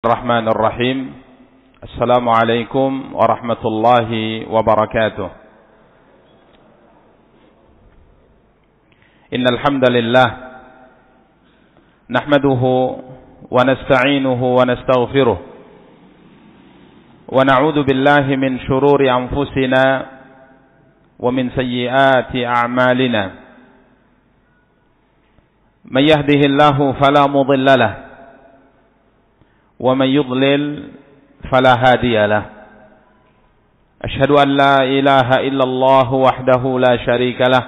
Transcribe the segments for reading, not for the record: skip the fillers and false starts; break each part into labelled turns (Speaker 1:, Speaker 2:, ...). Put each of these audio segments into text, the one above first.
Speaker 1: الرحمن الرحيم. السلام عليكم ورحمة الله وبركاته. إن الحمد لله نحمده ونستعينه ونستغفره ونعوذ بالله من شرور أنفسنا ومن سيئات أعمالنا. من يهده الله فلا مضل له ومن يضلل فلا هادي له. أشهد أن لا إله إلا الله وحده لا شريك له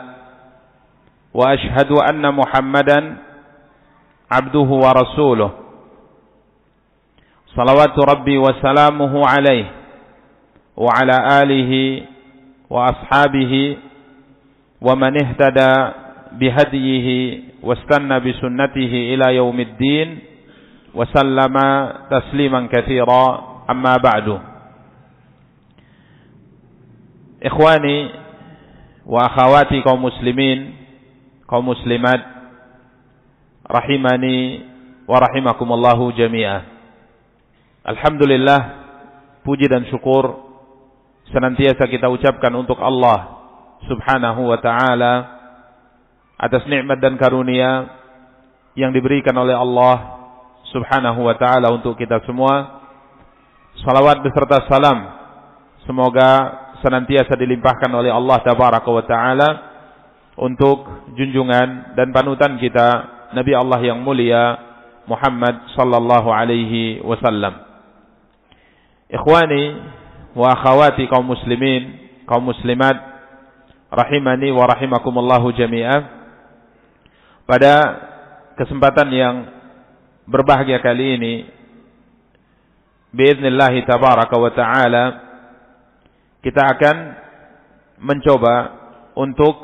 Speaker 1: وأشهد أن محمدا عبده ورسوله صلوات ربي وسلامه عليه وعلى آله وأصحابه ومن اهتدى بهديه واستنى بسنته إلى يوم الدين وسلم تسليما كثيرا. أما بعد. إخواني وأخواتي kaum muslimin, kaum muslimat, rahimani wa rahimakumullahu jami'ah. Alhamdulillah, puji dan syukur senantiasa kita ucapkan untuk Allah Subhanahu wa ta'ala atas nikmat dan karunia yang diberikan oleh Allah Subhanahu wa ta'ala untuk kita semua. Salawat beserta salam semoga senantiasa dilimpahkan oleh Allah Tabaraka wa ta'ala untuk junjungan dan panutan kita Nabi Allah yang mulia Muhammad sallallahu alaihi wasallam. Ikhwani wa akhawati kaum muslimin, kaum muslimat, rahimani wa rahimakumullahu jami'ah. Pada kesempatan yang berbahagia kali ini, biiznillah tabaraka wa ta'ala, kita akan mencoba untuk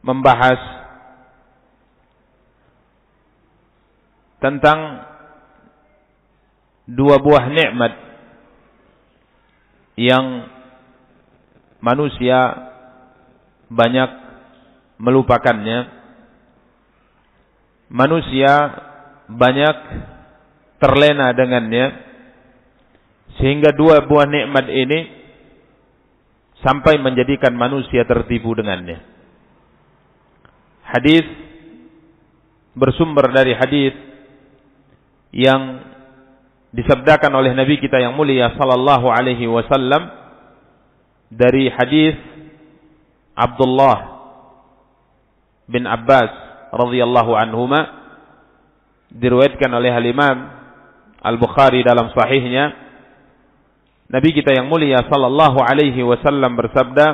Speaker 1: membahas tentang dua buah nikmat yang manusia banyak melupakannya. Manusia banyak terlena dengannya, sehingga dua buah nikmat ini sampai menjadikan manusia tertipu dengannya. Hadis bersumber dari hadis yang disabdakan oleh Nabi kita yang mulia sallallahu alaihi wasallam, dari hadis Abdullah bin Abbas radhiyallahu anhuma, diriwayatkan oleh Al-Imam Al-Bukhari dalam sahihnya. Nabi kita yang mulia sallallahu alaihi wasallam bersabda,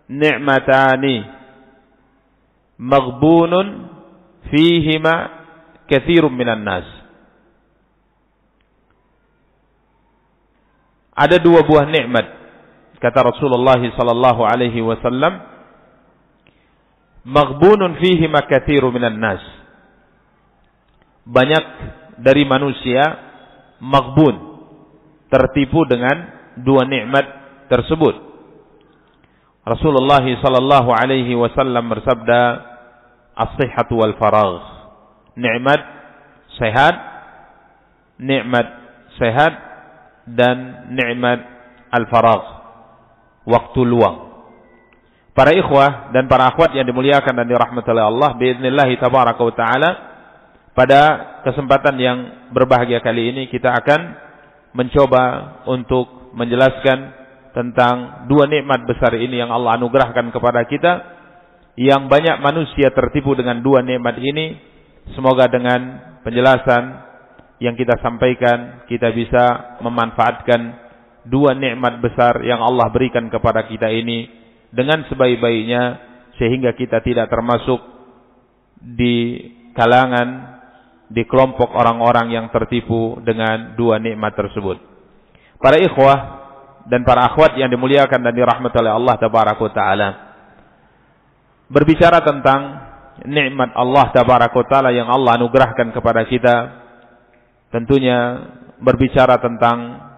Speaker 1: "Ni'matani maghbunun fihima katsirun minan nas." Ada dua buah nikmat, kata Rasulullah sallallahu alaihi wasallam, maghbunun fihima katsirun minan nas. Banyak dari manusia maghbun, tertipu dengan dua nikmat tersebut. Rasulullah sallallahu alaihi wasallam bersabda, as-sihhatu wal faragh. Nikmat sehat, nikmat sehat dan nikmat al-faragh, waktu luang. Para ikhwah dan para akhwat yang dimuliakan dan dirahmati oleh Allah, biiznillah tabaraka wa ta'ala, pada kesempatan yang berbahagia kali ini kita akan mencoba untuk menjelaskan tentang dua nikmat besar ini yang Allah anugerahkan kepada kita, yang banyak manusia tertipu dengan dua nikmat ini. Semoga dengan penjelasan yang kita sampaikan kita bisa memanfaatkan dua nikmat besar yang Allah berikan kepada kita ini dengan sebaik-baiknya, sehingga kita tidak termasuk di kalangan, di kelompok orang-orang yang tertipu dengan dua nikmat tersebut. Para ikhwah dan para akhwat yang dimuliakan dan dirahmati oleh Allah Tabaraka wa ta'ala, berbicara tentang nikmat Allah Tabaraka wa ta'ala yang Allah anugerahkan kepada kita, tentunya berbicara tentang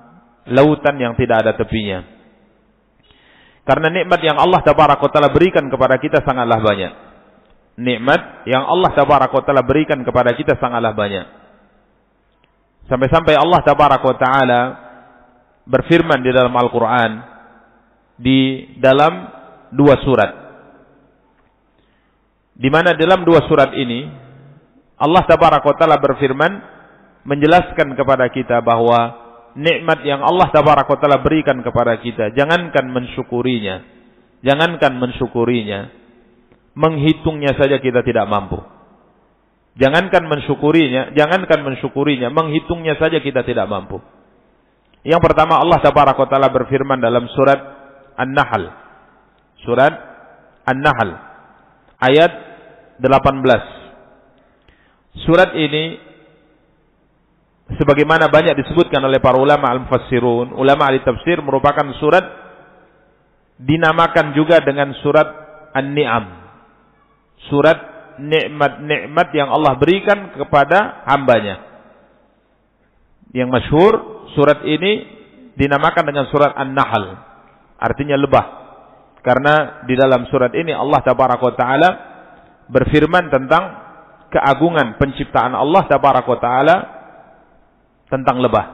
Speaker 1: lautan yang tidak ada tepinya. Karena nikmat yang Allah Tabaraka wa ta'ala berikan kepada kita sangatlah banyak. Nikmat yang Allah Tabaraka wa ta'ala berikan kepada kita sangatlah banyak. Sampai-sampai Allah Tabaraka wa Ta'ala berfirman di dalam Al-Quran, di dalam 2 surat. Di mana dalam 2 surat ini, Allah Tabaraka wa Ta'ala berfirman, menjelaskan kepada kita bahwa nikmat yang Allah Tabaraka wa Ta'ala berikan kepada kita, jangankan mensyukurinya, menghitungnya saja kita tidak mampu. Jangankan mensyukurinya, menghitungnya saja kita tidak mampu. Yang pertama, Allah Tabaraka wa Ta'ala berfirman dalam surat An-Nahl. Surat An-Nahl ayat 18. Surat ini sebagaimana banyak disebutkan oleh para ulama al-mufassirun, ulama ahli tafsir, merupakan surat dinamakan juga dengan surat An-Ni'am. Surat nikmat-nikmat yang Allah berikan kepada hambanya. Yang masyhur surat ini dinamakan dengan surat An-Nahl, artinya lebah. Karena di dalam surat ini Allah Tabaraka wa Ta'ala berfirman tentang keagungan penciptaan Allah Tabaraka wa Ta'ala tentang lebah.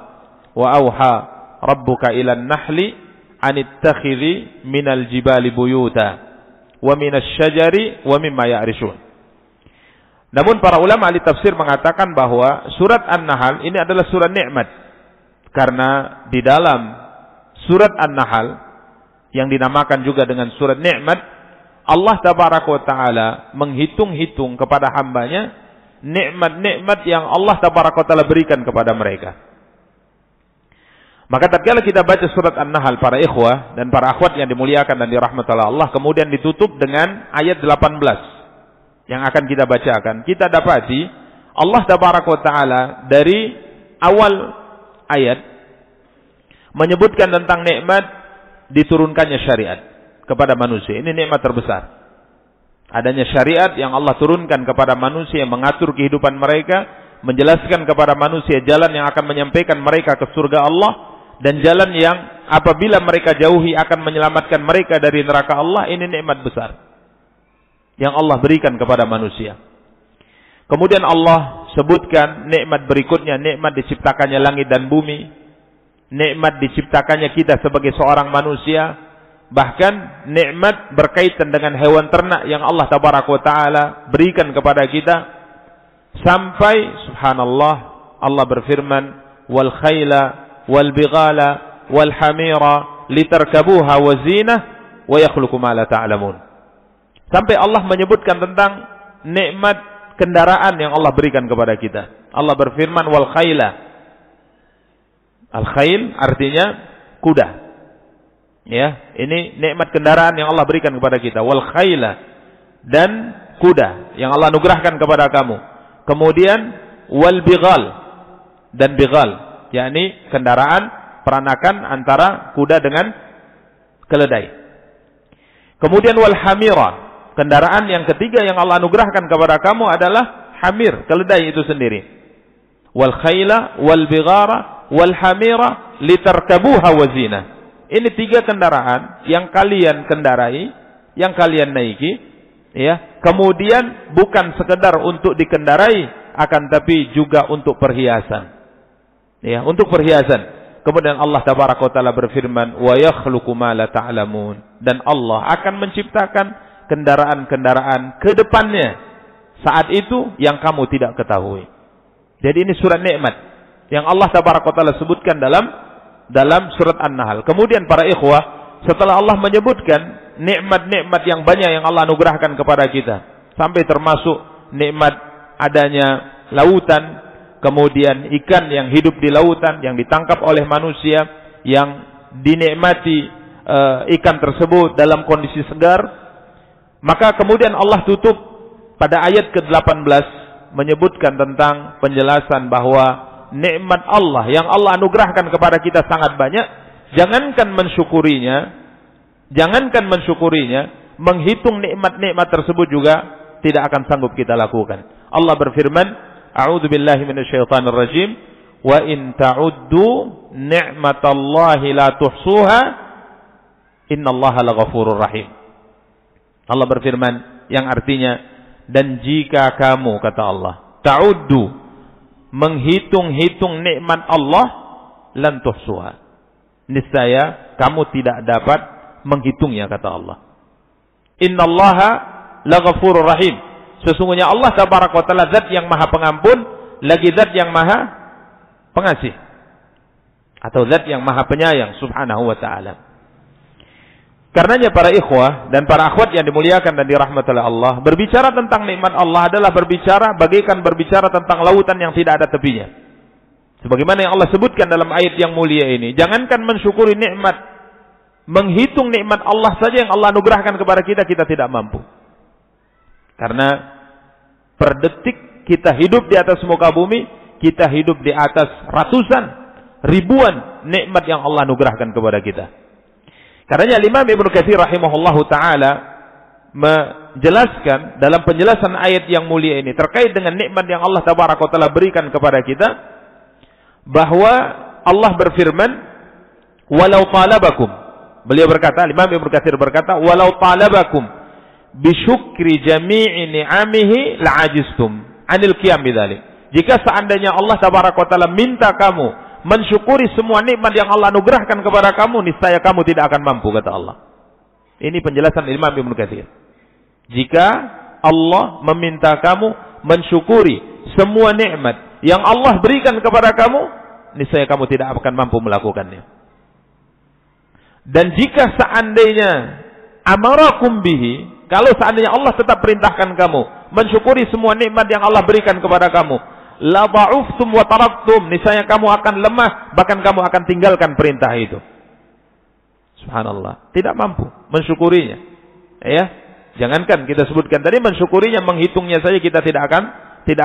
Speaker 1: Wa auha rabbuka ilan nahli anittakhidhi minal jibali buyuta wa minasy syajari wa mimma ya'rishun. Namun para ulama ahli tafsir mengatakan bahwa surat An-Nahl ini adalah surat nikmat. Karena di dalam surat An-Nahl yang dinamakan juga dengan surat nikmat, Allah Tabaraka wa Ta'ala menghitung-hitung kepada hambanya nikmat-nikmat yang Allah Tabaraka wa Ta'ala berikan kepada mereka. Maka tatkala kita baca surat An-Nahl, para ikhwah dan para akhwat yang dimuliakan dan dirahmati Allah, kemudian ditutup dengan ayat 18 yang akan kita bacakan, kita dapati Allah Tabaraka wa Ta'ala dari awal ayat menyebutkan tentang nikmat diturunkannya syariat kepada manusia. Ini nikmat terbesar. Adanya syariat yang Allah turunkan kepada manusia yang mengatur kehidupan mereka, menjelaskan kepada manusia jalan yang akan menyampaikan mereka ke surga Allah, dan jalan yang apabila mereka jauhi akan menyelamatkan mereka dari neraka Allah. Ini nikmat besar yang Allah berikan kepada manusia. Kemudian Allah sebutkan nikmat berikutnya, nikmat diciptakannya langit dan bumi, nikmat diciptakannya kita sebagai seorang manusia, bahkan nikmat berkaitan dengan hewan ternak yang Allah Tabaraka wa Ta'ala berikan kepada kita, sampai subhanallah Allah berfirman, wal khayla wal bighala wal hamira litarkabuha wa zinah wa yakhluqu ma la ta'lamun. Sampai Allah menyebutkan tentang nikmat kendaraan yang Allah berikan kepada kita. Allah berfirman wal khayla. Al khayl artinya kuda. Ya, ini nikmat kendaraan yang Allah berikan kepada kita. Wal khayla, dan kuda yang Allah anugerahkan kepada kamu. Kemudian wal bighal, dan bighal, yakni kendaraan peranakan antara kuda dengan keledai. Kemudian wal hamira, kendaraan yang ketiga yang Allah anugerahkan kepada kamu adalah hamir, keledai itu sendiri. Wal khayla wal bighara wal hamira litarkabuha wa zina. Ini 3 kendaraan yang kalian kendarai, yang kalian naiki, ya. Kemudian bukan sekedar untuk dikendarai, akan tapi juga untuk perhiasan. Ya, untuk perhiasan. Kemudian Allah Tabaraka wa Ta'ala berfirman, wa yakhluqu ma la ta'lamun, dan Allah akan menciptakan kendaraan-kendaraan ke depannya saat itu yang kamu tidak ketahui. Jadi ini surat nikmat yang Allah Tabaraka wa Ta'ala sebutkan dalam surat An-Nahl. Kemudian para ikhwah, setelah Allah menyebutkan nikmat-nikmat yang banyak yang Allah anugerahkan kepada kita, sampai termasuk nikmat adanya lautan, kemudian ikan yang hidup di lautan yang ditangkap oleh manusia, yang dinikmati ikan tersebut dalam kondisi segar. Maka kemudian Allah tutup pada ayat ke-18 menyebutkan tentang penjelasan bahwa nikmat Allah yang Allah anugerahkan kepada kita sangat banyak. Jangankan mensyukurinya, menghitung nikmat-nikmat tersebut juga tidak akan sanggup kita lakukan. Allah berfirman, a'udzu billahi minasyaitonir rajim, wa in ta'uddu ni'matallahi la tuhsuha innallaha laghafurur rahim. Allah berfirman yang artinya, dan jika kamu, kata Allah, ta'uddu, menghitung-hitung nikmat Allah, lan tuhsuha. Niscaya kamu tidak dapat menghitungnya, kata Allah. Innallaha laghafurur rahim. Sesungguhnya Allah tabaraka wa taala zat yang maha pengampun, lagi zat yang maha pengasih, atau zat yang maha penyayang subhanahu wa ta'ala. Karenanya para ikhwah dan para akhwat yang dimuliakan dan dirahmati oleh Allah, berbicara tentang nikmat Allah adalah berbicara bagaikan berbicara tentang lautan yang tidak ada tepinya. Sebagaimana yang Allah sebutkan dalam ayat yang mulia ini, jangankan mensyukuri nikmat, menghitung nikmat Allah saja yang Allah anugerahkan kepada kita, kita tidak mampu. Karena per detik kita hidup di atas muka bumi, kita hidup di atas ratusan, ribuan nikmat yang Allah anugerahkan kepada kita. Karenanya Imam Ibnu Katsir rahimahullahu taala menjelaskan dalam penjelasan ayat yang mulia ini terkait dengan nikmat yang Allah tabaraka taala berikan kepada kita, bahwa Allah berfirman, walau talabakum, beliau berkata, Imam Ibnu Katsir berkata, walau talabakum bisyukri jami'i ni'amihi la'ajistum anil qiyam bidzalik. Jika seandainya Allah tabaraka taala minta kamu mensyukuri semua nikmat yang Allah anugerahkan kepada kamu, niscaya kamu tidak akan mampu, kata Allah. Ini penjelasan Imam Ibnu Katsir. Jika Allah meminta kamu mensyukuri semua nikmat yang Allah berikan kepada kamu, niscaya kamu tidak akan mampu melakukannya. Dan jika seandainya amarakum bihi, kalau seandainya Allah tetap perintahkan kamu mensyukuri semua nikmat yang Allah berikan kepada kamu, la ba'uftum wa taraktum, niscaya kamu akan lemah, bahkan kamu akan tinggalkan perintah itu. Subhanallah, tidak mampu mensyukurinya. Ya, jangankan kita sebutkan tadi mensyukurinya, menghitungnya saja kita tidak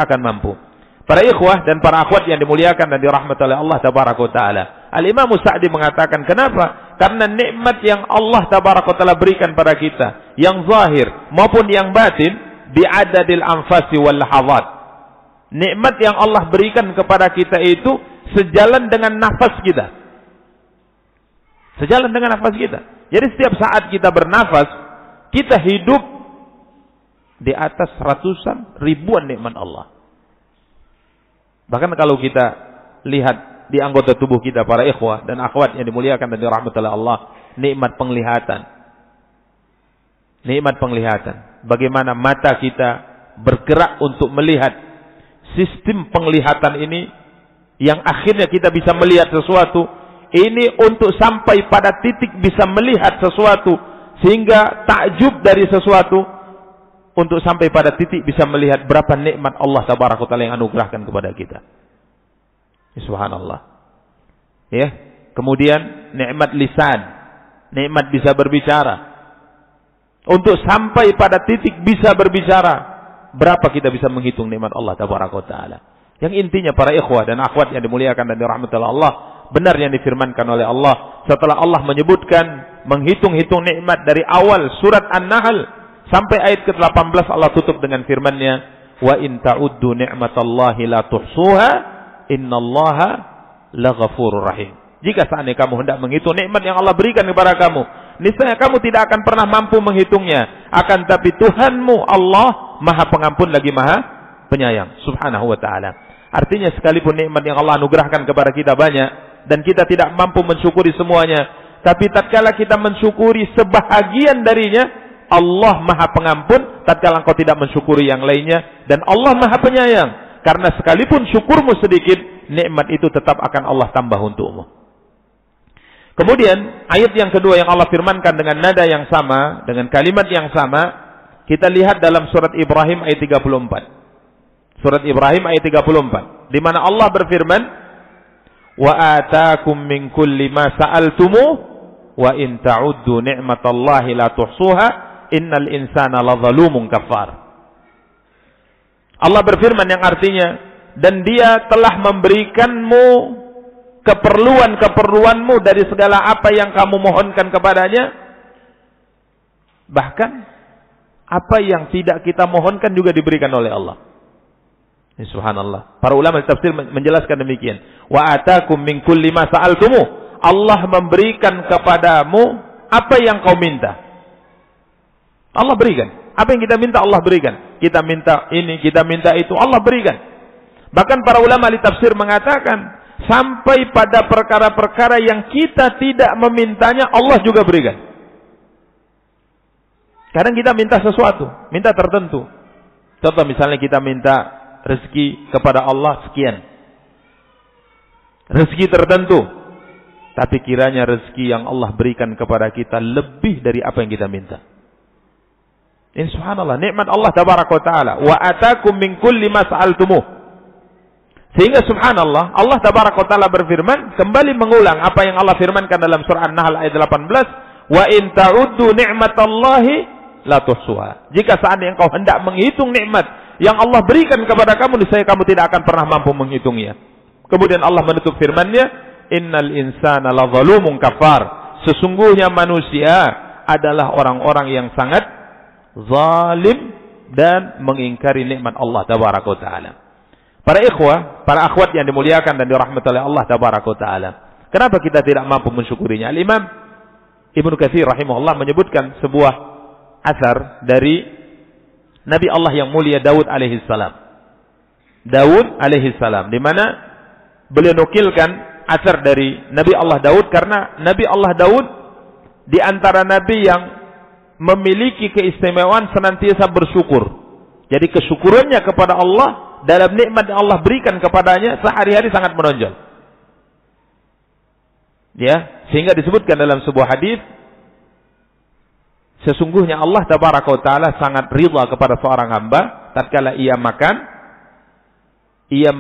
Speaker 1: akan mampu. Para ikhwah dan para akhwat yang dimuliakan dan dirahmati oleh Allah tabaraka wa taala, Al-Imam Sa'di mengatakan, kenapa? Karena nikmat yang Allah tabaraka wa taala berikan pada kita, yang zahir maupun yang batin, bi'adadil anfasi wal lahazat. Nikmat yang Allah berikan kepada kita itu sejalan dengan nafas kita. Sejalan dengan nafas kita. Jadi setiap saat kita bernafas, kita hidup di atas ratusan ribuan nikmat Allah. Bahkan kalau kita lihat di anggota tubuh kita, para ikhwah dan akhwat yang dimuliakan dan dirahmati oleh Allah, nikmat penglihatan. Nikmat penglihatan. Bagaimana mata kita bergerak untuk melihat. Sistem penglihatan ini yang akhirnya kita bisa melihat sesuatu, ini untuk sampai pada titik bisa melihat sesuatu sehingga takjub dari sesuatu, untuk sampai pada titik bisa melihat berapa nikmat Allah tabaraka taala yang anugerahkan kepada kita. Subhanallah. Ya, kemudian nikmat lisan, nikmat bisa berbicara. Untuk sampai pada titik bisa berbicara, berapa kita bisa menghitung nikmat Allah tabaraka wa taala. Yang intinya para ikhwah dan akhwat yang dimuliakan dan dirahmati oleh Allah, benar yang difirmankan oleh Allah setelah Allah menyebutkan menghitung-hitung nikmat dari awal surat An-Nahl sampai ayat ke-18, Allah tutup dengan firman-Nya, wa in ta'uddu ni'matallahi la tuhsuha innallaha laghafurur rahim. Jika seandainya kamu hendak menghitung nikmat yang Allah berikan kepada kamu, niscaya kamu tidak akan pernah mampu menghitungnya. Akan tapi Tuhanmu Allah Maha Pengampun lagi Maha Penyayang subhanahu wa ta'ala. Artinya sekalipun nikmat yang Allah anugerahkan kepada kita banyak dan kita tidak mampu mensyukuri semuanya, tapi tatkala kita mensyukuri sebahagian darinya, Allah Maha Pengampun tatkala engkau tidak mensyukuri yang lainnya, dan Allah Maha Penyayang. Karena sekalipun syukurmu sedikit, nikmat itu tetap akan Allah tambah untukmu. Kemudian ayat yang kedua yang Allah firmankan dengan nada yang sama, dengan kalimat yang sama, kita lihat dalam surat Ibrahim ayat 34. Surat Ibrahim ayat 34, di mana Allah berfirman, wa ataakum min kulli ma sa'altumu wa in ta'uddu ni'matallahi la tuhsuha innal insana ladzalumun kafar. Allah berfirman yang artinya, dan Dia telah memberikanmu keperluan-keperluanmu dari segala apa yang kamu mohonkan kepadanya, bahkan apa yang tidak kita mohonkan juga diberikan oleh Allah. Subhanallah. Para ulama tafsir menjelaskan demikian. Wa atakum min kulli ma sa'altumu. Allah memberikan kepadamu apa yang kau minta. Allah berikan. Apa yang kita minta Allah berikan. Kita minta ini, kita minta itu, Allah berikan. Bahkan para ulama ahli tafsir mengatakan, sampai pada perkara-perkara yang kita tidak memintanya, Allah juga berikan. Kadang kita minta sesuatu, minta tertentu. Contoh misalnya kita minta rezeki kepada Allah sekian. Rezeki tertentu. Tapi kiranya rezeki yang Allah berikan kepada kita lebih dari apa yang kita minta. Ini subhanallah, nikmat Allah tabaraka wa ta'ala. Wa atakum min kulli ma sa'altumuh. Sehingga subhanallah, Allah tabaraka wa ta'ala berfirman, kembali mengulang apa yang Allah firmankan dalam surah An-Nahl ayat 18, wa in ta'uddu ni'matallahi la tuhsuha. Jika seandainya engkau hendak menghitung nikmat yang Allah berikan kepada kamu, niscaya kamu tidak akan pernah mampu menghitungnya. Kemudian Allah menutup firman-Nya, innal insana la zalumun kafar. Sesungguhnya manusia adalah orang-orang yang sangat zalim dan mengingkari nikmat Allah tabaraka wa ta'ala. Para ikhwah, para akhwat yang dimuliakan dan dirahmati oleh Allah tabaraka wa ta'ala, kenapa kita tidak mampu mensyukurinya? Al-Imam Ibnu Katsir rahimahullah menyebutkan sebuah asar dari Nabi Allah yang mulia Daud alaihi salam. Daud alaihi salam, di mana beliau nukilkan asar dari Nabi Allah Daud, karena Nabi Allah Daud di antara nabi yang memiliki keistimewaan senantiasa bersyukur. Jadi kesyukurannya kepada Allah dalam nikmat yang Allah berikan kepadanya sehari-hari sangat menonjol. Ya, sehingga disebutkan dalam sebuah hadis, sesungguhnya Allah tabaraka wa taala sangat ridha kepada seorang hamba tatkala ia makan, ia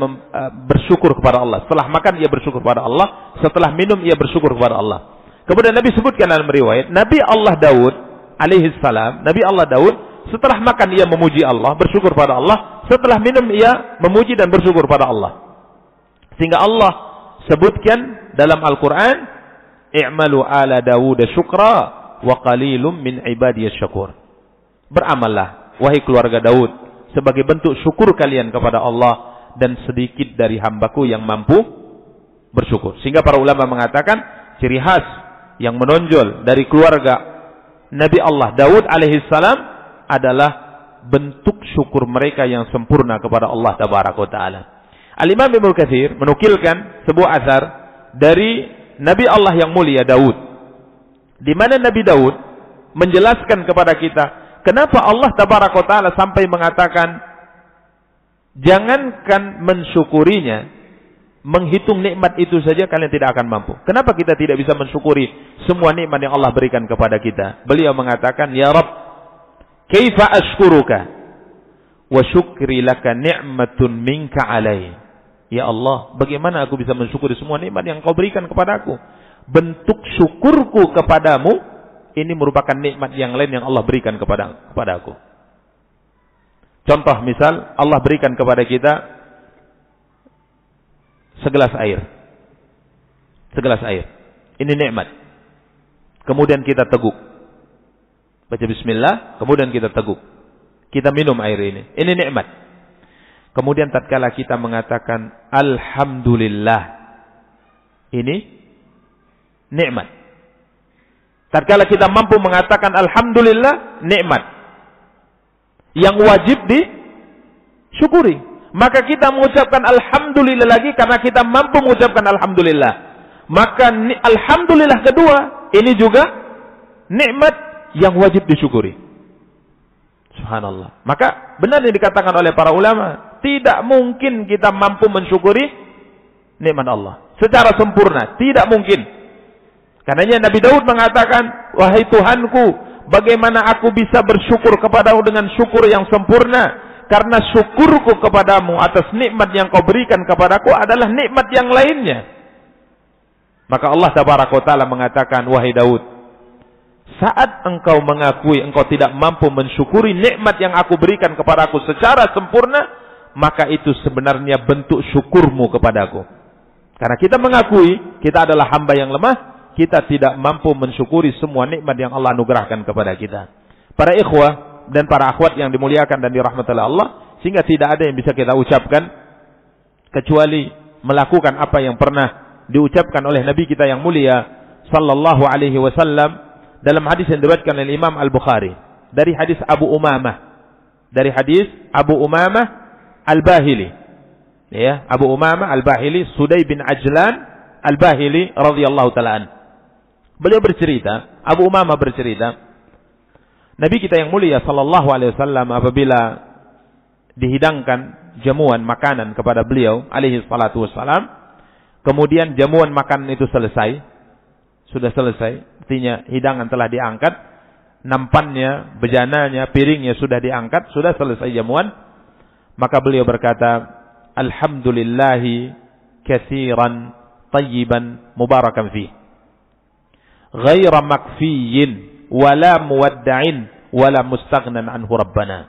Speaker 1: bersyukur kepada Allah. Setelah makan ia bersyukur kepada Allah, setelah minum ia bersyukur kepada Allah. Kemudian Nabi sebutkan dalam riwayat, Nabi Allah Daud alaihi salam, Nabi Allah Daud setelah makan ia memuji Allah, bersyukur pada Allah, setelah minum ia memuji dan bersyukur pada Allah. Sehingga Allah sebutkan dalam Al-Qur'an, i'malu ala Dawud syukra wa qalilum min ibadiyas syakur. Beramallah wahai keluarga Daud sebagai bentuk syukur kalian kepada Allah, dan sedikit dari hambaku yang mampu bersyukur. Sehingga para ulama mengatakan ciri khas yang menonjol dari keluarga Nabi Allah Daud alaihi salam adalah bentuk syukur mereka yang sempurna kepada Allah tabaraka wa taala. Al-Imam Ibnu Katsir menukilkan sebuah asar dari Nabi Allah yang mulia Daud, di mana Nabi Daud menjelaskan kepada kita kenapa Allah tabaraka wa taala sampai mengatakan jangankan mensyukurinya, menghitung nikmat itu saja kalian tidak akan mampu. Kenapa kita tidak bisa mensyukuri semua nikmat yang Allah berikan kepada kita? Beliau mengatakan, ya Rabb, kaifa ashkuruka wa syukri laka ni'matun minka alai. Ya Allah, bagaimana aku bisa mensyukuri semua nikmat yang kau berikan kepadaku? Bentuk syukurku kepadamu ini merupakan nikmat yang lain yang Allah berikan kepadaku. Contoh misal, Allah berikan kepada kita segelas air. Segelas air. Ini nikmat. Kemudian kita teguk. Baca bismillah, kemudian kita teguk. Kita minum air ini. Ini nikmat. Kemudian tatkala kita mengatakan alhamdulillah, ini nikmat. Tatkala kita mampu mengatakan alhamdulillah, nikmat yang wajib disyukuri. Maka kita mengucapkan alhamdulillah lagi karena kita mampu mengucapkan alhamdulillah. Maka alhamdulillah kedua ini juga nikmat yang wajib disyukuri. Subhanallah. Maka benar yang dikatakan oleh para ulama, tidak mungkin kita mampu mensyukuri nikmat Allah secara sempurna, tidak mungkin. Karenanya Nabi Daud mengatakan, wahai Tuhanku, bagaimana aku bisa bersyukur kepadamu dengan syukur yang sempurna? Karena syukurku kepadamu atas nikmat yang kau berikan kepadaku adalah nikmat yang lainnya. Maka Allah tabaraka wa ta'ala mengatakan, wahai Daud, saat engkau mengakui engkau tidak mampu mensyukuri nikmat yang aku berikan kepadaku secara sempurna, maka itu sebenarnya bentuk syukurmu kepadaku. Karena kita mengakui kita adalah hamba yang lemah, kita tidak mampu mensyukuri semua nikmat yang Allah anugerahkan kepada kita. Para ikhwah dan para akhwat yang dimuliakan dan dirahmati oleh Allah, sehingga tidak ada yang bisa kita ucapkan kecuali melakukan apa yang pernah diucapkan oleh Nabi kita yang mulia sallallahu alaihi wasallam dalam hadis yang diriwayatkan oleh Imam Al-Bukhari dari hadis Abu Umamah, dari hadis Abu Umamah Al-Bahili, Ya, Abu Umamah Al-Bahili, Sudai bin Ajlan Al-Bahili radhiyallahu ta'ala an. Beliau bercerita, Abu Umamah bercerita, Nabi kita yang mulia sallallahu alaihi wasallam apabila dihidangkan jamuan makanan kepada beliau alaihi salatu wassalam, kemudian jamuan makanan itu selesai, sudah selesai, artinya hidangan telah diangkat, nampannya, bejananya, piringnya sudah diangkat, sudah selesai jamuan, maka beliau berkata, alhamdulillahi katsiran tayyiban mubarakan fih, ghaira makfiyin wala muwadda'in wala mustaghnan anhu rabbana.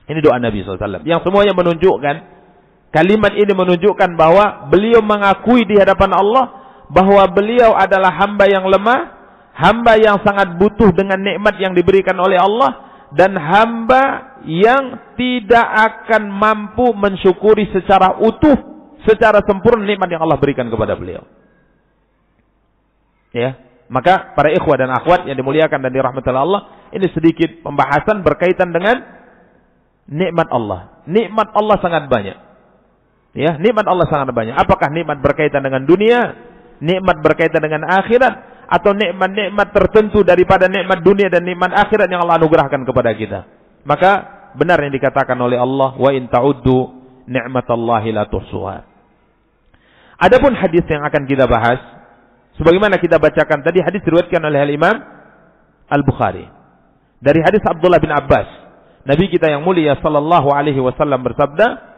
Speaker 1: Ini doa Nabi SAW yang semuanya menunjukkan, kalimat ini menunjukkan bahwa beliau mengakui di hadapan Allah bahwa beliau adalah hamba yang lemah, hamba yang sangat butuh dengan nikmat yang diberikan oleh Allah, dan hamba yang tidak akan mampu mensyukuri secara utuh, secara sempurna nikmat yang Allah berikan kepada beliau. Ya, maka para ikhwah dan akhwat yang dimuliakan dan dirahmati Allah, ini sedikit pembahasan berkaitan dengan nikmat Allah. Nikmat Allah sangat banyak. Ya, nikmat Allah sangat banyak. Apakah nikmat berkaitan dengan dunia, nikmat berkaitan dengan akhirat, atau nikmat-nikmat tertentu daripada nikmat dunia dan nikmat akhirat yang Allah anugerahkan kepada kita? Maka benar yang dikatakan oleh Allah, wa in ta'uddu ni'matallahi la tuhsuha. Adapun hadis yang akan kita bahas, sebagaimana kita bacakan tadi, hadis diriwayatkan oleh Imam Al-Bukhari dari hadis Abdullah bin Abbas. Nabi kita yang mulia sallallahu alaihi wasallam bersabda,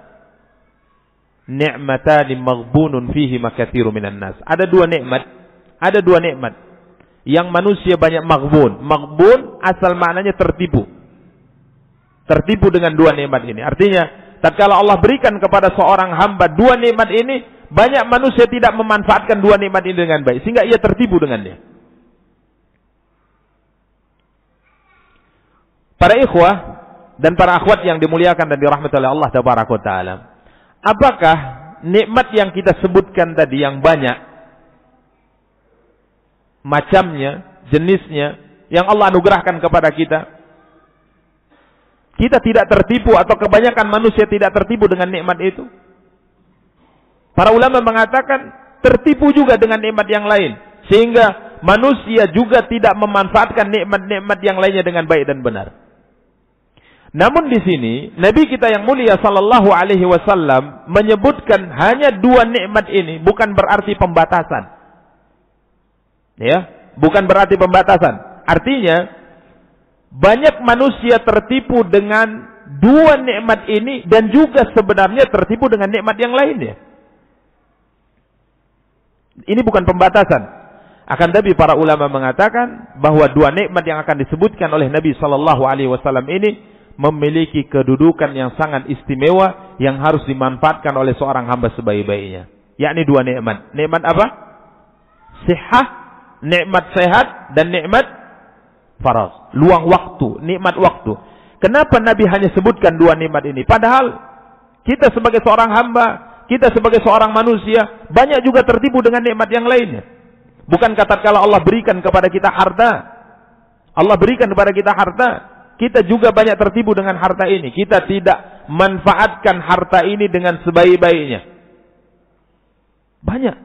Speaker 1: ni'matani maghbunun fihi makatsiru minan nas. Ada dua nikmat yang manusia banyak maghbun. Maghbun asal maknanya tertipu. Tertipu dengan dua nikmat ini. Artinya, tatkala Allah berikan kepada seorang hamba dua nikmat ini, banyak manusia tidak memanfaatkan dua nikmat ini dengan baik, sehingga ia tertipu dengannya. Para ikhwah dan para akhwat yang dimuliakan dan dirahmati oleh Allah tabaraka wa taala, apakah nikmat yang kita sebutkan tadi yang banyak macamnya, jenisnya, yang Allah anugerahkan kepada kita, kita tidak tertipu atau kebanyakan manusia tidak tertipu dengan nikmat itu? Para ulama mengatakan tertipu juga dengan nikmat yang lain, sehingga manusia juga tidak memanfaatkan nikmat-nikmat yang lainnya dengan baik dan benar. Namun di sini Nabi kita yang mulia sallallahu alaihi wasallam menyebutkan hanya dua nikmat ini, bukan berarti pembatasan. Ya, bukan berarti pembatasan. Artinya banyak manusia tertipu dengan dua nikmat ini dan juga sebenarnya tertipu dengan nikmat yang lainnya. Ini bukan pembatasan. Akan tapi para ulama mengatakan bahwa dua nikmat yang akan disebutkan oleh Nabi sallallahu alaihi wasallam ini memiliki kedudukan yang sangat istimewa yang harus dimanfaatkan oleh seorang hamba sebaik-baiknya. Yakni dua nikmat. Nikmat apa? Sihah, nikmat sehat, dan nikmat faragh, luang waktu, nikmat waktu. Kenapa Nabi hanya sebutkan dua nikmat ini? Padahal kita sebagai seorang hamba, kita sebagai seorang manusia, banyak juga tertipu dengan nikmat yang lainnya. Bukan tatkala Allah berikan kepada kita harta, Allah berikan kepada kita harta, kita juga banyak tertipu dengan harta ini. Kita tidak manfaatkan harta ini dengan sebaik-baiknya. Banyak.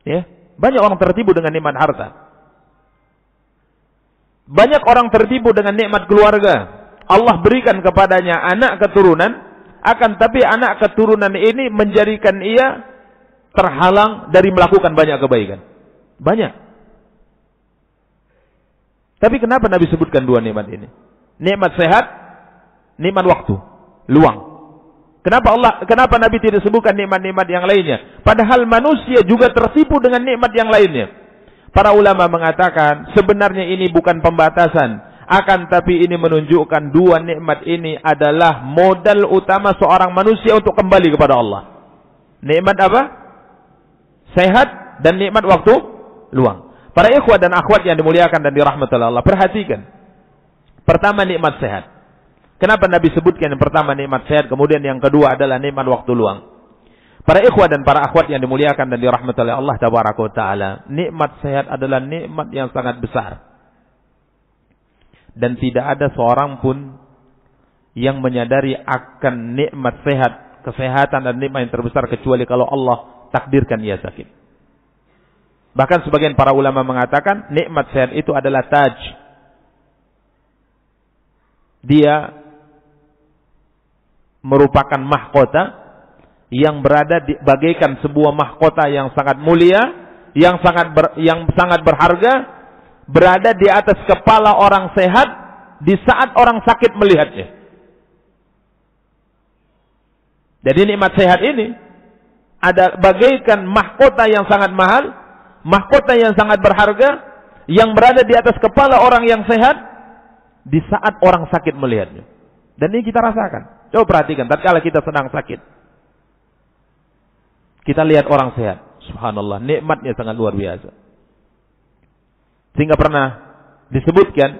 Speaker 1: Ya, banyak orang tertipu dengan nikmat harta. Banyak orang tertipu dengan nikmat keluarga. Allah berikan kepadanya anak keturunan, akan tapi anak keturunan ini menjadikan ia terhalang dari melakukan banyak kebaikan. Banyak. Tapi kenapa Nabi sebutkan dua nikmat ini? Nikmat sehat, nikmat waktu, luang. Kenapa Nabi tidak sebutkan nikmat-nikmat yang lainnya? Padahal manusia juga tertipu dengan nikmat yang lainnya. Para ulama mengatakan sebenarnya ini bukan pembatasan, akan tapi ini menunjukkan dua nikmat ini adalah modal utama seorang manusia untuk kembali kepada Allah. Nikmat apa? Sehat dan nikmat waktu luang. Para ikhwah dan akhwat yang dimuliakan dan dirahmati Allah, perhatikan. Pertama, nikmat sehat. Kenapa Nabi sebutkan yang pertama nikmat sehat, kemudian yang kedua adalah nikmat waktu luang? Para ikhwah dan para akhwat yang dimuliakan dan dirahmati oleh Allah tabaraka wa taala, nikmat sehat adalah nikmat yang sangat besar. Dan tidak ada seorang pun yang menyadari akan nikmat sehat, kesehatan dan nikmat yang terbesar kecuali kalau Allah takdirkan ia sakit. Bahkan sebagian para ulama mengatakan nikmat sehat itu adalah taj. Dia merupakan mahkota yang berada di bagaikan sebuah mahkota yang sangat mulia, yang sangat berharga, berada di atas kepala orang sehat di saat orang sakit melihatnya. Jadi nikmat sehat ini ada bagaikan mahkota yang sangat mahal, mahkota yang sangat berharga, yang berada di atas kepala orang yang sehat di saat orang sakit melihatnya. Dan ini kita rasakan. Coba perhatikan, tatkala kita sedang sakit, kita lihat orang sehat. Subhanallah, nikmatnya sangat luar biasa. Sehingga pernah disebutkan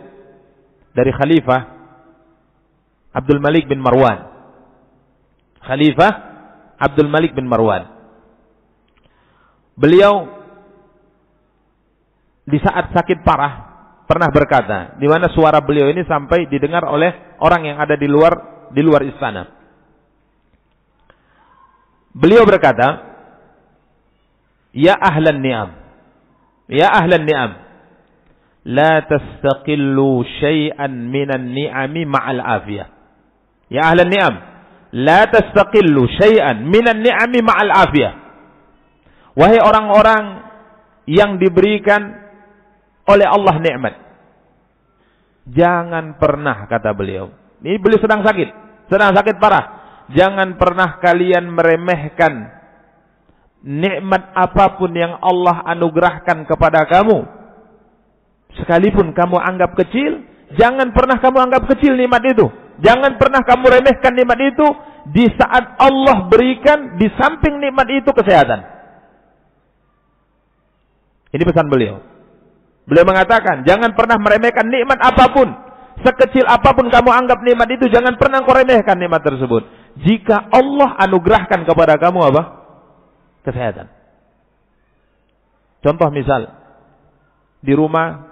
Speaker 1: dari Khalifah Abdul Malik bin Marwan. Khalifah Abdul Malik bin Marwan. Beliau di saat sakit parah pernah berkata, di mana suara beliau ini sampai didengar oleh orang yang ada di luar istana. Beliau berkata, "Ya ahlan ni'am, ya ahlan ni'am, la tastaqillu syai'an minan ni'ami ma'al afiyah." Ya ahlan ni'am, la tastaqillu syai'an minan ni'ami ma'al afiyah. Wahai orang-orang yang diberikan oleh Allah nikmat, jangan pernah, kata beliau, ini beliau sedang sakit parah, jangan pernah kalian meremehkan nikmat apapun yang Allah anugerahkan kepada kamu. Sekalipun kamu anggap kecil, jangan pernah kamu anggap kecil nikmat itu. Jangan pernah kamu remehkan nikmat itu di saat Allah berikan di samping nikmat itu kesehatan. Ini pesan beliau. Beliau mengatakan, jangan pernah meremehkan nikmat apapun. Sekecil apapun kamu anggap nikmat itu, jangan pernah kau remehkan nikmat tersebut. Jika Allah anugerahkan kepada kamu apa? Kesehatan. Contoh misal, di rumah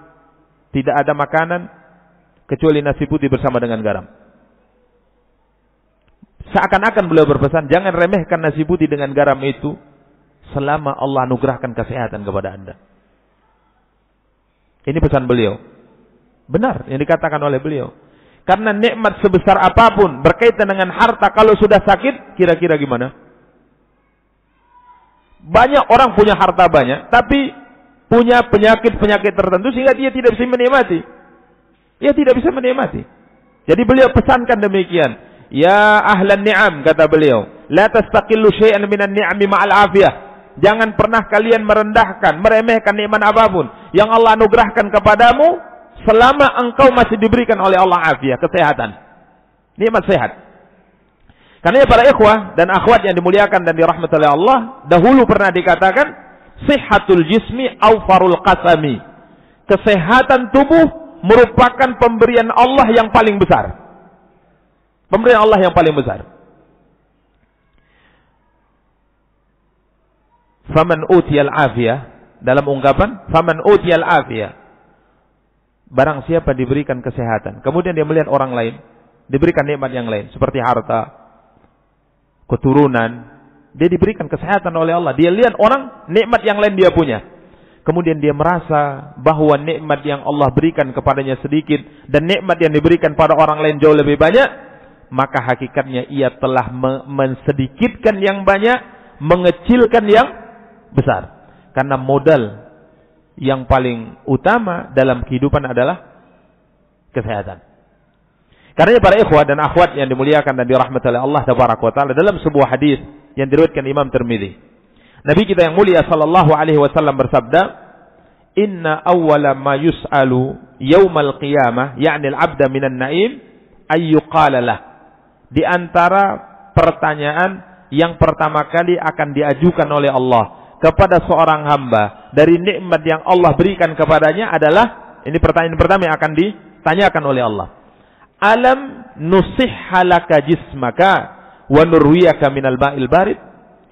Speaker 1: tidak ada makanan kecuali nasi putih bersama dengan garam. Seakan-akan beliau berpesan, jangan remehkan nasi putih dengan garam itu selama Allah anugerahkan kesehatan kepada Anda. Ini pesan beliau. Benar yang dikatakan oleh beliau. Karena nikmat sebesar apapun berkaitan dengan harta, kalau sudah sakit, kira-kira gimana? Banyak orang punya harta banyak, tapi punya penyakit-penyakit tertentu sehingga dia tidak bisa menikmati. Dia tidak bisa menikmati. Jadi beliau pesankan demikian. Ya ahlan ni'am, kata beliau, la tastaqillu syai'an minan ni'ami ma'al afiyah. Jangan pernah kalian merendahkan, meremehkan nikmat apapun yang Allah anugerahkan kepadamu selama engkau masih diberikan oleh Allah afiyah, kesehatan. Nikmat sehat. Karena para ikhwah dan akhwat yang dimuliakan dan dirahmati oleh Allah, dahulu pernah dikatakan sihhatul jismi awfarul qasami. Kesehatan tubuh merupakan pemberian Allah yang paling besar. Pemberian Allah yang paling besar. Faman utiyal afiyah, dalam ungkapan faman utiyal afiyah, barang siapa diberikan kesehatan, kemudian dia melihat orang lain diberikan nikmat yang lain seperti harta, keturunan, dia diberikan kesehatan oleh Allah, dia lihat orang nikmat yang lain dia punya, kemudian dia merasa bahwa nikmat yang Allah berikan kepadanya sedikit dan nikmat yang diberikan pada orang lain jauh lebih banyak, maka hakikatnya ia telah mensedikitkan yang banyak, mengecilkan yang besar. Karena modal yang paling utama dalam kehidupan adalah kesehatan. Karena para ikhwah dan akhwat yang dimuliakan dan dirahmati oleh Allah tabaraka wa taala, dalam sebuah hadis yang diriwayatkan Imam Tirmidzi, Nabi kita yang mulia sallallahu alaihi wasallam bersabda, "Inna awwala ma yus'alu yaumal qiyamah, ya'ni al-'abda minan na'im, ay yuqala lah." Di antara pertanyaan yang pertama kali akan diajukan oleh Allah kepada seorang hamba dari nikmat yang Allah berikan kepadanya adalah, ini pertanyaan pertama yang akan ditanyakan oleh Allah. Alam nusihha laka jismaka wa nurwiyaka minal ba'il barid.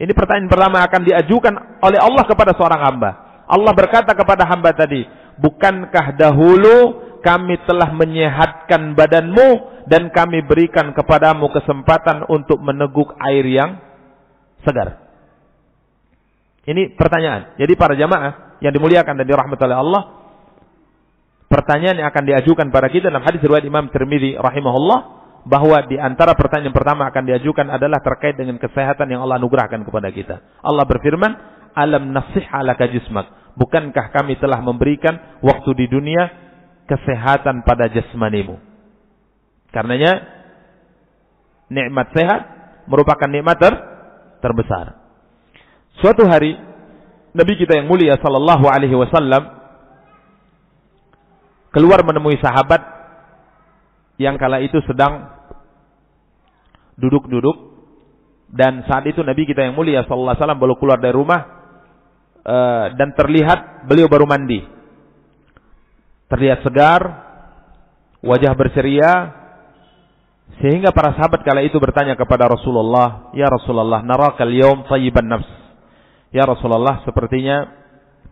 Speaker 1: Ini pertanyaan pertama akan diajukan oleh Allah kepada seorang hamba. Allah berkata kepada hamba tadi, bukankah dahulu kami telah menyehatkan badanmu dan kami berikan kepadamu kesempatan untuk meneguk air yang segar? Ini pertanyaan. Jadi para jamaah yang dimuliakan dan dirahmati oleh Allah, pertanyaan yang akan diajukan pada kita dalam hadis riwayat Imam Tirmidzi rahimahullah, bahwa di antara pertanyaan pertama akan diajukan adalah terkait dengan kesehatan yang Allah anugerahkan kepada kita. Allah berfirman, alam nasihha laka jismak, bukankah kami telah memberikan waktu di dunia kesehatan pada jasmanimu? Karenanya nikmat sehat merupakan nikmat terbesar. Suatu hari Nabi kita yang mulia sallallahu alaihi wasallam keluar menemui sahabat yang kala itu sedang duduk-duduk, dan saat itu Nabi kita yang mulia sallallahu alaihi wasallam baru keluar dari rumah dan terlihat beliau baru mandi. Terlihat segar, wajah berceria, sehingga para sahabat kala itu bertanya kepada Rasulullah, "Ya Rasulullah, narakal yaum thayyiban nafs." Ya Rasulullah, sepertinya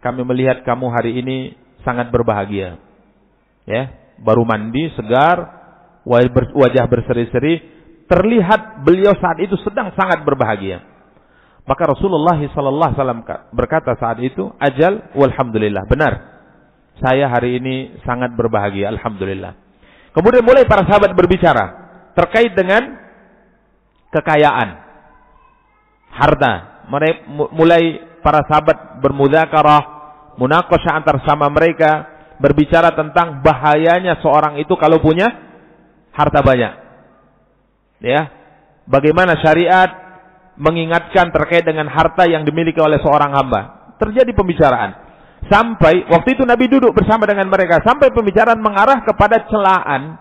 Speaker 1: kami melihat kamu hari ini sangat berbahagia. Ya, baru mandi, segar, wajah berseri-seri, terlihat beliau saat itu sedang sangat berbahagia. Maka Rasulullah sallallahu alaihi wasallam berkata saat itu, "Ajal walhamdulillah." Benar. Saya hari ini sangat berbahagia, alhamdulillah. Kemudian mulai para sahabat berbicara terkait dengan kekayaan, harta. Mulai para sahabat bermudzakarah, munaqashah antar sama mereka, berbicara tentang bahayanya seorang itu kalau punya harta banyak. Ya, bagaimana syariat mengingatkan terkait dengan harta yang dimiliki oleh seorang hamba. Terjadi pembicaraan. Sampai waktu itu Nabi duduk bersama dengan mereka, sampai pembicaraan mengarah kepada celaan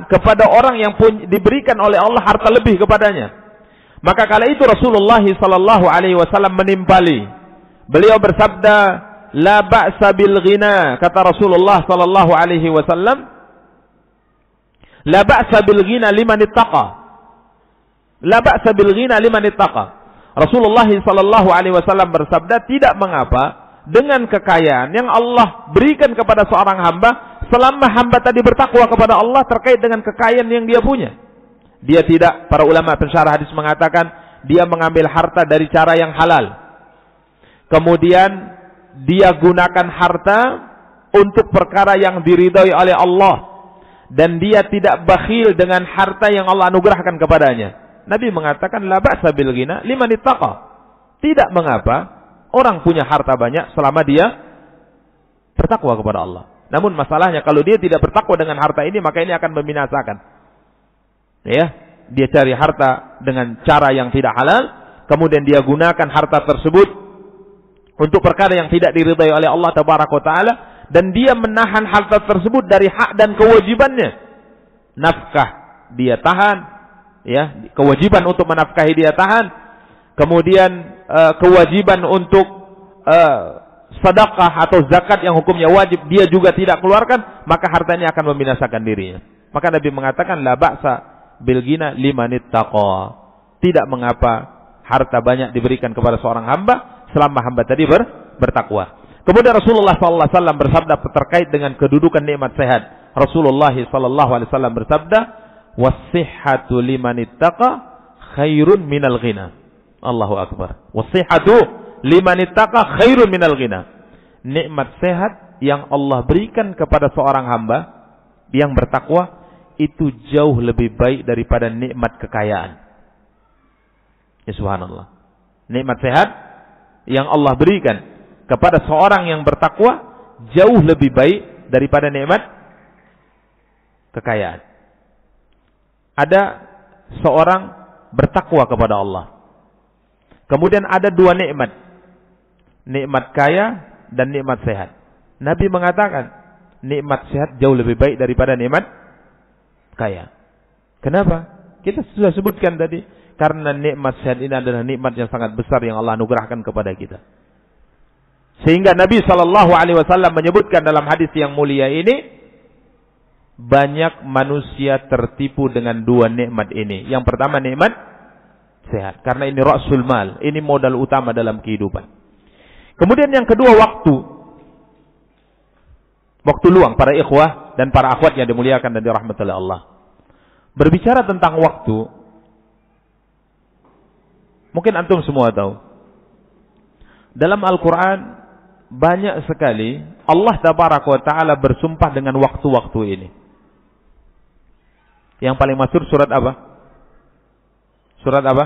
Speaker 1: kepada orang yang diberikan oleh Allah harta lebih kepadanya. Maka kala itu Rasulullah sallallahu alaihi wasallam menimpali. Beliau bersabda, "La ba'sa bil ghina," kata Rasulullah sallallahu alaihi wasallam, "La ba'sa bil ghina liman ittaqa." La ba'sa bil ghina liman ittaqa. Rasulullah sallallahu alaihi wasallam bersabda, tidak mengapa dengan kekayaan yang Allah berikan kepada seorang hamba selama hamba tadi bertakwa kepada Allah terkait dengan kekayaan yang dia punya. Dia tidak, para ulama pensyarah hadis mengatakan, dia mengambil harta dari cara yang halal. Kemudian dia gunakan harta untuk perkara yang diridhai oleh Allah, dan dia tidak bakhil dengan harta yang Allah anugerahkan kepadanya. Nabi mengatakan, la ba'sa bil ghina liman ittaqa. Tidak mengapa orang punya harta banyak selama dia bertakwa kepada Allah. Namun masalahnya kalau dia tidak bertakwa dengan harta ini, maka ini akan membinasakan. Ya, dia cari harta dengan cara yang tidak halal, kemudian dia gunakan harta tersebut untuk perkara yang tidak diridhai oleh Allah Tabaraka wa Taala, dan dia menahan harta tersebut dari hak dan kewajibannya. Nafkah dia tahan, ya, kewajiban untuk menafkahi dia tahan, kemudian kewajiban untuk sedekah atau zakat yang hukumnya wajib dia juga tidak keluarkan, maka hartanya akan membinasakan dirinya. Maka Nabi mengatakan, la ba'sa bil ghina liman ittaqa. Tidak mengapa harta banyak diberikan kepada seorang hamba selama hamba tadi bertakwa. Kemudian Rasulullah sallallahu alaihi wasallam bersabda terkait dengan kedudukan nikmat sehat. Rasulullah sallallahu alaihi wasallam bersabda, "Was-sihhatu liman ittaqa khairun minal ghina." Allahu akbar. Was-sihhatu liman ittaqa khairun minal ghina. Nikmat sehat yang Allah berikan kepada seorang hamba yang bertakwa itu jauh lebih baik daripada nikmat kekayaan. Ya subhanallah. Nikmat sehat yang Allah berikan kepada seorang yang bertakwa jauh lebih baik daripada nikmat kekayaan. Ada seorang bertakwa kepada Allah. Kemudian ada dua nikmat. Nikmat kaya dan nikmat sehat. Nabi mengatakan nikmat sehat jauh lebih baik daripada nikmat kaya. Kenapa? Kita sudah sebutkan tadi, karena nikmat sehat ini adalah nikmat yang sangat besar yang Allah anugerahkan kepada kita. Sehingga Nabi sallallahu alaihi wasallam menyebutkan dalam hadis yang mulia ini, banyak manusia tertipu dengan dua nikmat ini. Yang pertama nikmat sehat, karena ini ra'sul mal, ini modal utama dalam kehidupan. Kemudian yang kedua waktu. Waktu luang para ikhwah dan para akhwat yang dimuliakan dan dirahmati oleh Allah. Berbicara tentang waktu, mungkin antum semua tahu. Dalam Al-Quran banyak sekali Allah Tabaraka wa Ta'ala bersumpah dengan waktu-waktu ini. Yang paling masyhur surat apa? Surat apa?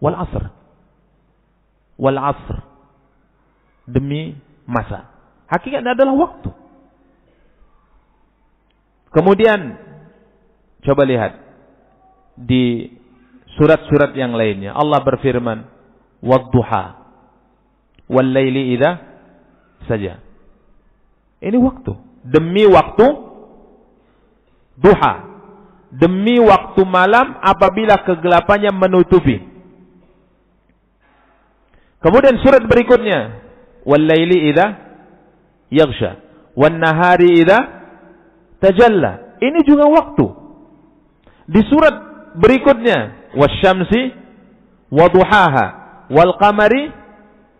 Speaker 1: Wal Asr. Wal Asr. Demi masa. Hakikatnya adalah waktu. Kemudian coba lihat di surat-surat yang lainnya Allah berfirman wadduha wal laili idza saja. Ini waktu, demi waktu duha, demi waktu malam apabila kegelapannya menutupi. Kemudian surat berikutnya wal laili idza yaghsha wan nahari idza tajalla. Ini juga waktu. Di surat berikutnya wasyamsi waduhaha wal qamari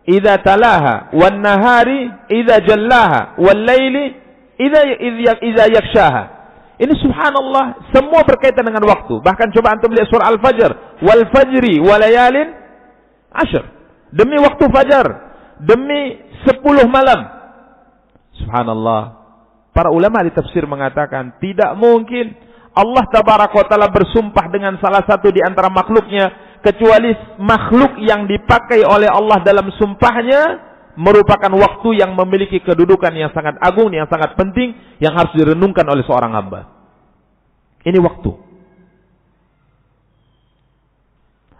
Speaker 1: idza talaha wan nahari idza jallaha wal laili idza yaghshaha. Ini subhanallah semua berkaitan dengan waktu. Bahkan coba antum lihat surah Al-Fajr wal fajri walayalin ashr. Demi waktu fajar, demi 10 malam. Subhanallah. Para ulama di tafsir mengatakan tidak mungkin Allah Tabaraka wa Ta'ala bersumpah dengan salah satu di antara makhluknya kecuali makhluk yang dipakai oleh Allah dalam sumpahnya merupakan waktu yang memiliki kedudukan yang sangat agung, yang sangat penting, yang harus direnungkan oleh seorang hamba. Ini waktu.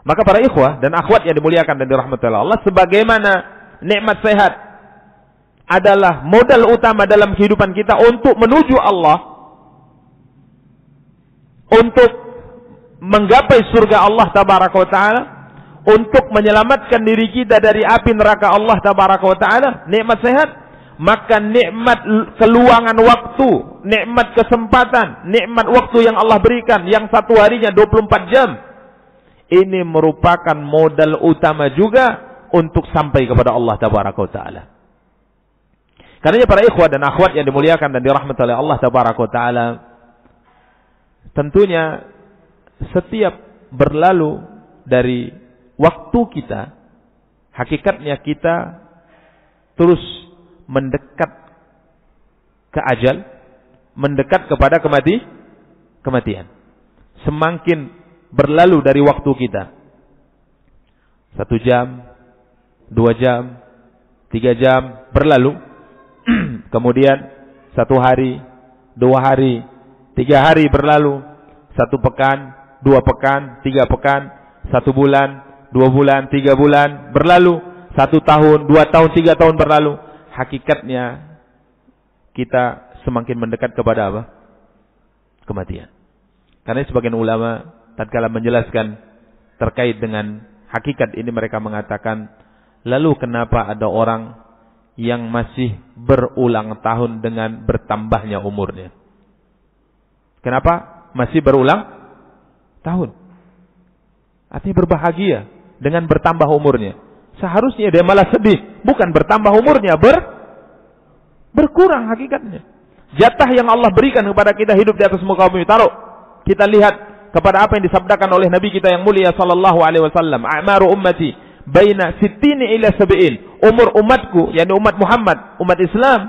Speaker 1: Maka para ikhwah dan akhwat yang dimuliakan dan dirahmati Allah, sebagaimana nikmat sehat adalah modal utama dalam kehidupan kita untuk menuju Allah, untuk menggapai surga Allah Tabaraka wa Ta'ala, untuk menyelamatkan diri kita dari api neraka Allah Tabaraka wa Ta'ala, nikmat sehat, maka nikmat keluangan waktu, nikmat kesempatan, nikmat waktu yang Allah berikan, yang satu harinya 24 jam, ini merupakan modal utama juga untuk sampai kepada Allah Tabaraka wa Ta'ala. Karena para ikhwah dan akhwat yang dimuliakan dan dirahmati oleh Allah Tabaraka wa Ta'ala, tentunya setiap berlalu dari waktu kita, hakikatnya kita terus mendekat ke ajal, mendekat kepada kematian. Semakin berlalu dari waktu kita, 1 jam, 2 jam, 3 jam berlalu, kemudian 1 hari, 2 hari, 3 hari berlalu, 1 pekan, 2 pekan, 3 pekan, 1 bulan, 2 bulan, 3 bulan berlalu, 1 tahun, 2 tahun, 3 tahun berlalu. Hakikatnya kita semakin mendekat kepada apa? Kematian. Karena sebagian ulama tatkala menjelaskan terkait dengan hakikat ini, mereka mengatakan, lalu kenapa ada orang yang masih berulang tahun dengan bertambahnya umurnya? Kenapa masih berulang tahun? Artinya berbahagia dengan bertambah umurnya. Seharusnya dia malah sedih, bukan bertambah umurnya, berkurang hakikatnya. Jatah yang Allah berikan kepada kita hidup di atas muka bumi, taruh. Kita lihat kepada apa yang disabdakan oleh Nabi kita yang mulia sallallahu alaihi wasallam, a'maru ummati baina 60 ila 70. Umur umatku, yakni umat Muhammad, umat Islam,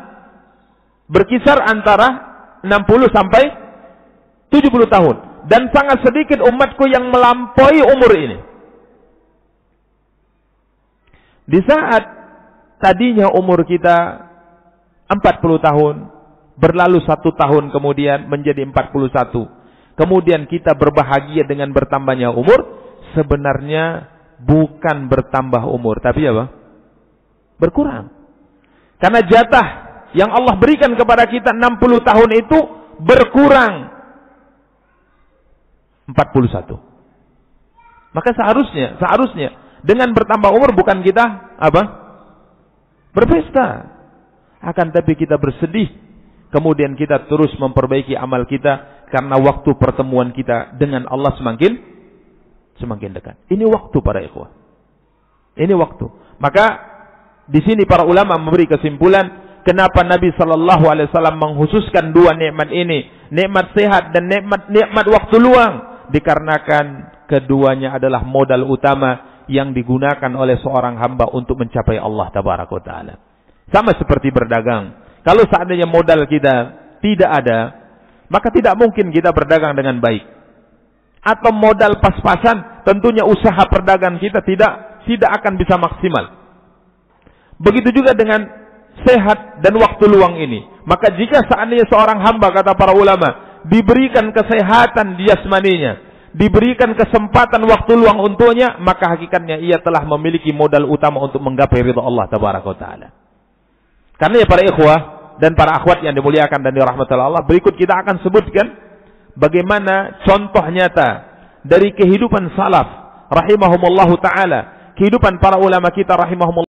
Speaker 1: berkisar antara 60 sampai 70 tahun. Dan sangat sedikit umatku yang melampaui umur ini. Di saat tadinya umur kita 40 tahun, berlalu 1 tahun kemudian menjadi 41. Kemudian kita berbahagia dengan bertambahnya umur, sebenarnya bukan bertambah umur, tapi apa? Berkurang. Karena jatah yang Allah berikan kepada kita 60 tahun itu berkurang 41. Maka seharusnya dengan bertambah umur bukan kita apa? Berpesta. Akan tapi kita bersedih. Kemudian kita terus memperbaiki amal kita karena waktu pertemuan kita dengan Allah semakin dekat. Ini waktu para ikhwah. Ini waktu. Maka di sini para ulama memberi kesimpulan kenapa Nabi sallallahu alaihi wasallam mengkhususkan dua nikmat ini, nikmat sehat dan nikmat waktu luang, dikarenakan keduanya adalah modal utama yang digunakan oleh seorang hamba untuk mencapai Allah tabaraka wa taala. Sama seperti berdagang. Kalau seandainya modal kita tidak ada, maka tidak mungkin kita berdagang dengan baik. Atau modal pas-pasan, tentunya usaha perdagangan kita tidak akan bisa maksimal. Begitu juga dengan sehat dan waktu luang ini. Maka jika seandainya seorang hamba, kata para ulama, diberikan kesehatan di jasmaninya, diberikan kesempatan waktu luang untuknya, maka hakikatnya ia telah memiliki modal utama untuk menggapai ridha Allah tabaraka wa taala. Karena ya para ikhwah dan para akhwat yang dimuliakan dan dirahmati Allah, berikut kita akan sebutkan bagaimana contoh nyata dari kehidupan salaf rahimahumullahu taala, kehidupan para ulama kita rahimahumullah